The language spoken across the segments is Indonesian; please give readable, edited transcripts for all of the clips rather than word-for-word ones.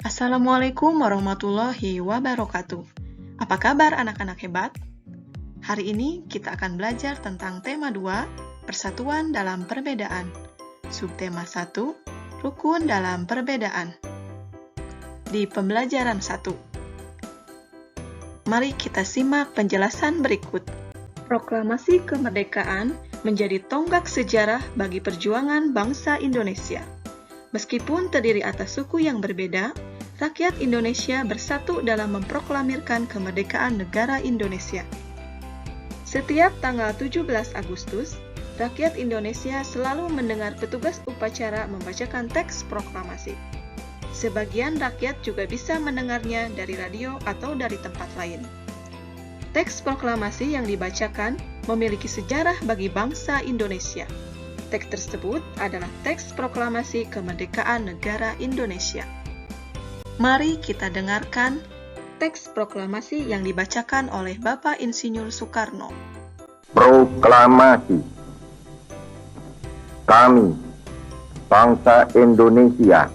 Assalamualaikum warahmatullahi wabarakatuh. Apa kabar anak-anak hebat? Hari ini kita akan belajar tentang tema 2, persatuan dalam perbedaan. Subtema 1, rukun dalam perbedaan. Di pembelajaran 1, mari kita simak penjelasan berikut. Proklamasi kemerdekaan menjadi tonggak sejarah bagi perjuangan bangsa Indonesia. Meskipun terdiri atas suku yang berbeda, rakyat Indonesia bersatu dalam memproklamirkan kemerdekaan negara Indonesia. Setiap tanggal 17 Agustus, rakyat Indonesia selalu mendengar petugas upacara membacakan teks proklamasi. Sebagian rakyat juga bisa mendengarnya dari radio atau dari tempat lain. Teks proklamasi yang dibacakan memiliki sejarah bagi bangsa Indonesia. Teks tersebut adalah teks proklamasi kemerdekaan negara Indonesia. Mari kita dengarkan teks proklamasi yang dibacakan oleh Bapak Insinyur Soekarno. Proklamasi. Kami, bangsa Indonesia,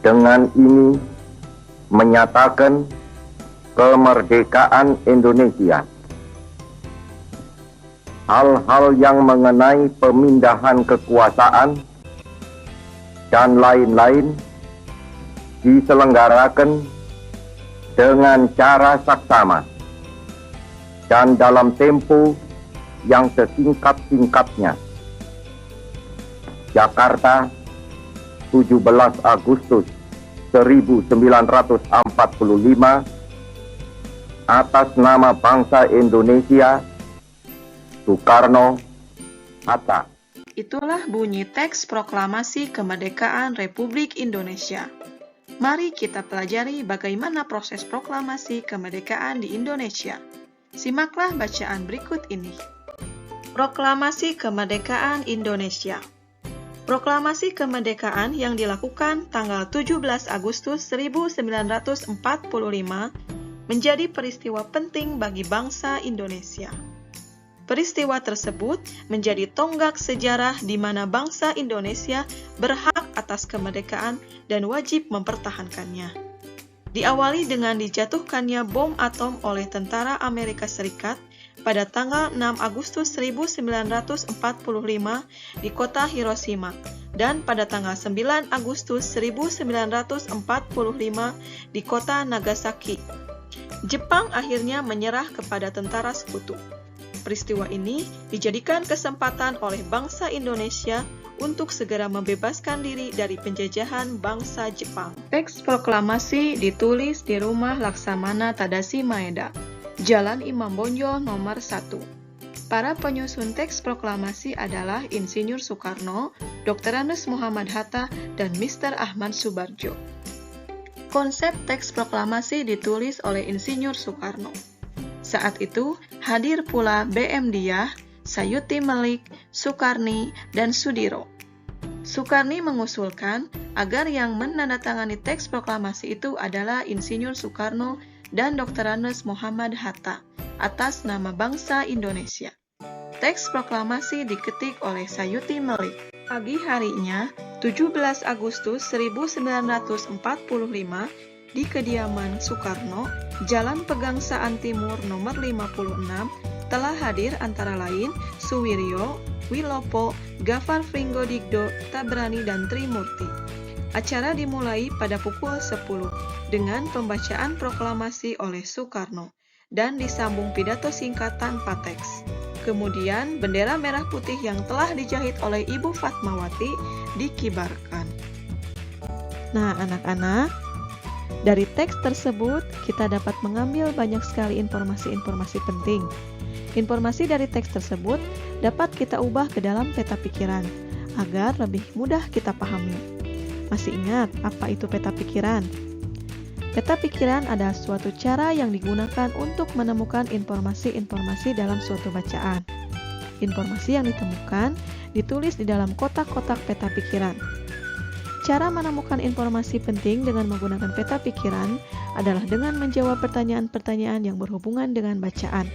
dengan ini menyatakan kemerdekaan Indonesia. Hal-hal yang mengenai pemindahan kekuasaan dan lain-lain diselenggarakan dengan cara saksama dan dalam tempo yang sesingkat-singkatnya. Jakarta, 17 Agustus 1945, atas nama bangsa Indonesia, Soekarno, Hatta. Itulah bunyi teks proklamasi kemerdekaan Republik Indonesia. Mari kita pelajari bagaimana proses proklamasi kemerdekaan di Indonesia. Simaklah bacaan berikut ini. Proklamasi kemerdekaan Indonesia. Proklamasi kemerdekaan yang dilakukan tanggal 17 Agustus 1945 menjadi peristiwa penting bagi bangsa Indonesia. Peristiwa tersebut menjadi tonggak sejarah di mana bangsa Indonesia berhak atas kemerdekaan dan wajib mempertahankannya. Diawali dengan dijatuhkannya bom atom oleh tentara Amerika Serikat pada tanggal 6 Agustus 1945 di kota Hiroshima dan pada tanggal 9 Agustus 1945 di kota Nagasaki. Jepang akhirnya menyerah kepada tentara sekutu. Peristiwa ini dijadikan kesempatan oleh bangsa Indonesia untuk segera membebaskan diri dari penjajahan bangsa Jepang. Teks proklamasi ditulis di Rumah Laksamana Tadashi Maeda, Jalan Imam Bonjol nomor 1. Para penyusun teks proklamasi adalah Insinyur Soekarno, Dr. Andes Muhammad Hatta, dan Mr. Ahmad Subarjo. Konsep teks proklamasi ditulis oleh Insinyur Soekarno. Saat itu, hadir pula B.M. Dyah, Sayuti Melik, Sukarni, dan Sudiro. Sukarni mengusulkan agar yang menandatangani teks proklamasi itu adalah Insinyur Soekarno dan Dr. Andes Muhammad Hatta atas nama bangsa Indonesia. Teks proklamasi diketik oleh Sayuti Melik. Pagi harinya, 17 Agustus 1945, di kediaman Soekarno, Jalan Pegangsaan Timur nomor 56, telah hadir antara lain Suwiryo, Wilopo, Gafar Fringgodikdo, Tabrani, dan Trimurti. Acara dimulai pada pukul 10 dengan pembacaan proklamasi oleh Soekarno dan disambung pidato singkat tanpa teks. Kemudian bendera merah putih yang telah dijahit oleh Ibu Fatmawati dikibarkan. Nah, anak-anak, dari teks tersebut kita dapat mengambil banyak sekali informasi-informasi penting. Informasi dari teks tersebut dapat kita ubah ke dalam peta pikiran agar lebih mudah kita pahami. Masih ingat apa itu peta pikiran? Peta pikiran adalah suatu cara yang digunakan untuk menemukan informasi-informasi dalam suatu bacaan. Informasi yang ditemukan ditulis di dalam kotak-kotak peta pikiran. Cara menemukan informasi penting dengan menggunakan peta pikiran adalah dengan menjawab pertanyaan-pertanyaan yang berhubungan dengan bacaan.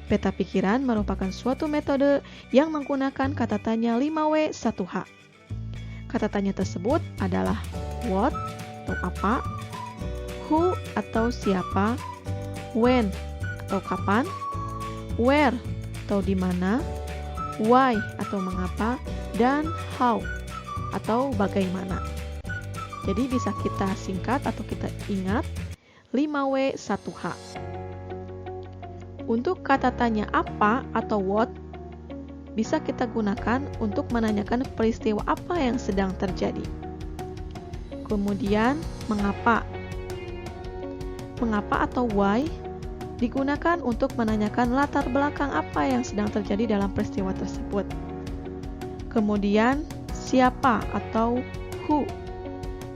Peta pikiran merupakan suatu metode yang menggunakan kata tanya 5W 1H. Kata tanya tersebut adalah what, atau apa, who atau siapa, when atau kapan, where atau di mana, why atau mengapa, dan how atau bagaimana. Jadi bisa kita singkat atau kita ingat 5W 1H. Untuk kata tanya apa atau what bisa kita gunakan untuk menanyakan peristiwa apa yang sedang terjadi. Kemudian mengapa. Mengapa atau why digunakan untuk menanyakan latar belakang apa yang sedang terjadi dalam peristiwa tersebut. Kemudian, siapa atau who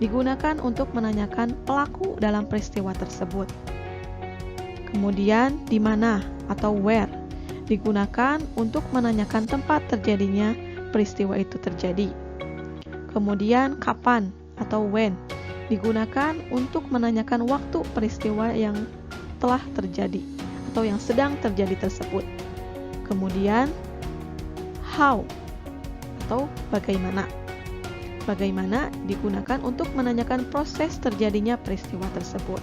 digunakan untuk menanyakan pelaku dalam peristiwa tersebut. Kemudian, di mana atau where digunakan untuk menanyakan tempat terjadinya peristiwa itu terjadi. Kemudian, kapan atau when digunakan untuk menanyakan waktu peristiwa yang telah terjadi atau yang sedang terjadi tersebut. Kemudian, how atau bagaimana. Bagaimana digunakan untuk menanyakan proses terjadinya peristiwa tersebut.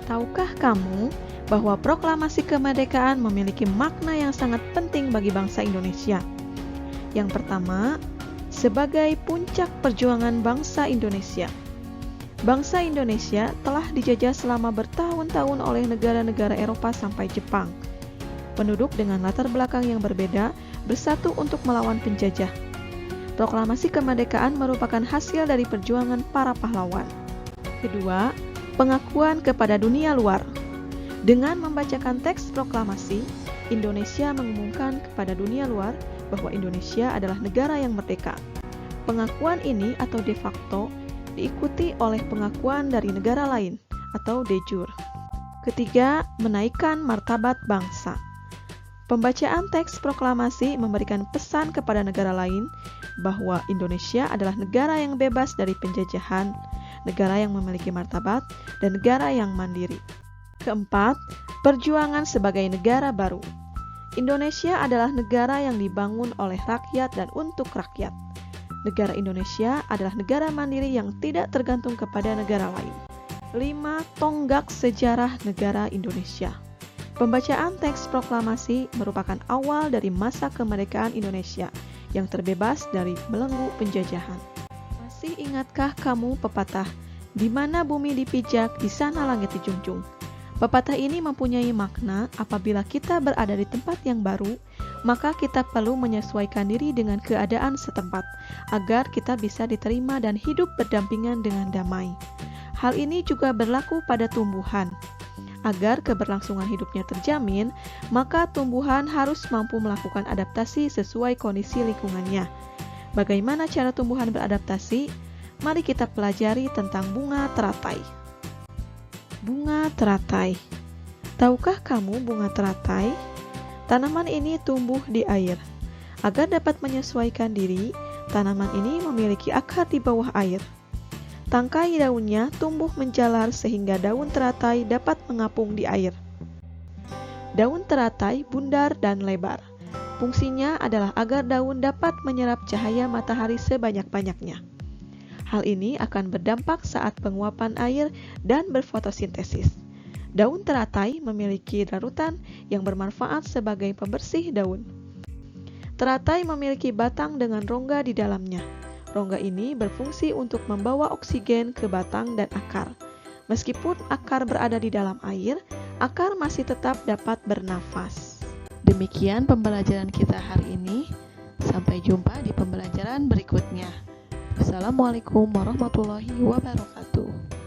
Tahukah kamu bahwa proklamasi kemerdekaan memiliki makna yang sangat penting bagi bangsa Indonesia? Yang pertama, sebagai puncak perjuangan bangsa Indonesia. Bangsa Indonesia telah dijajah selama bertahun-tahun oleh negara-negara Eropa sampai Jepang. Penduduk dengan latar belakang yang berbeda bersatu untuk melawan penjajah. Proklamasi kemerdekaan merupakan hasil dari perjuangan para pahlawan. Kedua, pengakuan kepada dunia luar. Dengan membacakan teks proklamasi, Indonesia mengumumkan kepada dunia luar bahwa Indonesia adalah negara yang merdeka. Pengakuan ini atau de facto diikuti oleh pengakuan dari negara lain atau de jure. Ketiga, menaikkan martabat bangsa. Pembacaan teks proklamasi memberikan pesan kepada negara lain bahwa Indonesia adalah negara yang bebas dari penjajahan, negara yang memiliki martabat, dan negara yang mandiri. Keempat, perjuangan sebagai negara baru. Indonesia adalah negara yang dibangun oleh rakyat dan untuk rakyat. Negara Indonesia adalah negara mandiri yang tidak tergantung kepada negara lain. 5. Tonggak sejarah negara Indonesia. Pembacaan teks proklamasi merupakan awal dari masa kemerdekaan Indonesia yang terbebas dari belenggu penjajahan. Masih ingatkah kamu pepatah, "Di mana bumi dipijak, di sana langit dijunjung"? Pepatah ini mempunyai makna apabila kita berada di tempat yang baru, maka kita perlu menyesuaikan diri dengan keadaan setempat, agar kita bisa diterima dan hidup berdampingan dengan damai. Hal ini juga berlaku pada tumbuhan. Agar keberlangsungan hidupnya terjamin, maka tumbuhan harus mampu melakukan adaptasi sesuai kondisi lingkungannya. Bagaimana cara tumbuhan beradaptasi? Mari kita pelajari tentang bunga teratai. Bunga teratai. Tahukah kamu bunga teratai? Tanaman ini tumbuh di air. Agar dapat menyesuaikan diri, tanaman ini memiliki akar di bawah air. Tangkai daunnya tumbuh menjalar sehingga daun teratai dapat mengapung di air. Daun teratai bundar dan lebar. Fungsinya adalah agar daun dapat menyerap cahaya matahari sebanyak-banyaknya. Hal ini akan berdampak saat penguapan air dan berfotosintesis. Daun teratai memiliki larutan yang bermanfaat sebagai pembersih daun. Teratai memiliki batang dengan rongga di dalamnya. Rongga ini berfungsi untuk membawa oksigen ke batang dan akar. Meskipun akar berada di dalam air, akar masih tetap dapat bernafas. Demikian pembelajaran kita hari ini. Sampai jumpa di pembelajaran berikutnya. Wassalamualaikum warahmatullahi wabarakatuh.